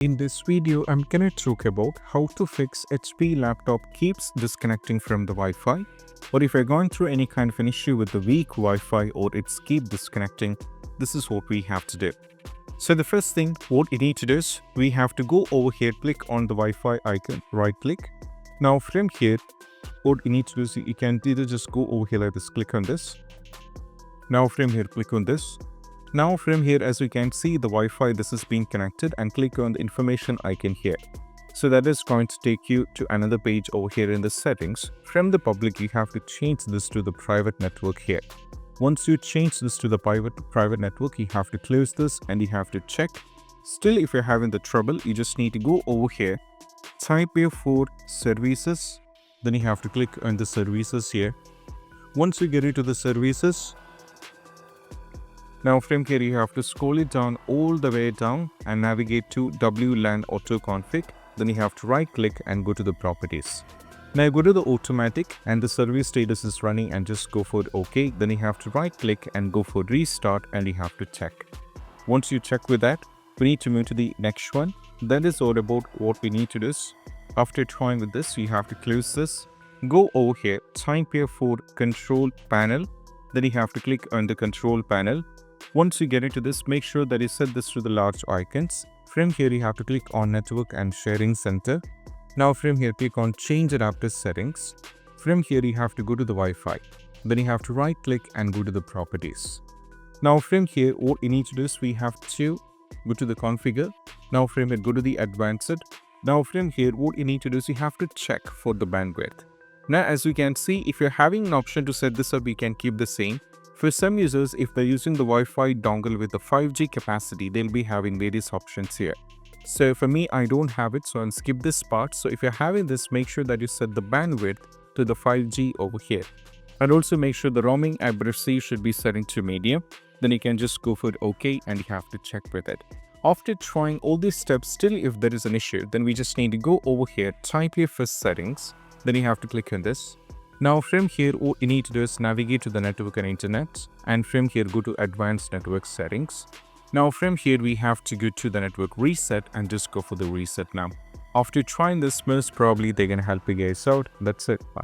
In this video, I'm gonna talk about how to fix HP laptop keeps disconnecting from the Wi-Fi, or if you're going through any kind of an issue with the weak Wi-Fi or it's keep disconnecting, this is what we have to do. So the first thing, what you need to do is, we have to go over here, click on the Wi-Fi icon, right click. Now from here, what you need to do is, you can either just go over here like this, click on this. Now from here, click on this. Now from here, as we can see the Wi-Fi, this is being connected, and click on the information icon here. So that is going to take you to another page over here in the settings. From the public, you have to change this to the private network here. Once you change this to the private network, you have to close this and you have to check. Still, if you're having the trouble, you just need to go over here, type here for services, then you have to click on the services here. Once you get into the services, now from here you have to scroll it down all the way down and navigate to WLAN auto config. Then you have to right click and go to the properties. Now go to the automatic and the service status is running, and just go for OK. Then you have to right click and go for restart, and you have to check. Once you check with that, we need to move to the next one. That is all about what we need to do. After trying with this, you have to close this. Go over here, type here for control panel. Then you have to click on the control panel. Once you get into this, make sure that you set this to the large icons. From here, you have to click on Network and Sharing Center. Now from here, click on Change Adapter Settings. From here, you have to go to the Wi-Fi. Then you have to right click and go to the Properties. Now from here, what you need to do is, we have to go to the Configure. Now from here, go to the Advanced. Now from here, what you need to do is, you have to check for the bandwidth. Now as you can see, if you're having an option to set this up, you can keep the same. For some users, if they're using the Wi-Fi dongle with the 5G capacity, they'll be having various options here. So for me, I don't have it, so I'll skip this part. So if you're having this, make sure that you set the bandwidth to the 5G over here. And also make sure the roaming accuracy should be setting to medium. Then you can just go for OK, and you have to check with it. After trying all these steps, still if there is an issue, then we just need to go over here, type here for settings. Then you have to click on this. Now from here, what you need to do is navigate to the network and internet, and from here go to advanced network settings. Now from here we have to go to the network reset and just go for the reset now. After trying this, most probably they're gonna help you guys out. That's it. Bye.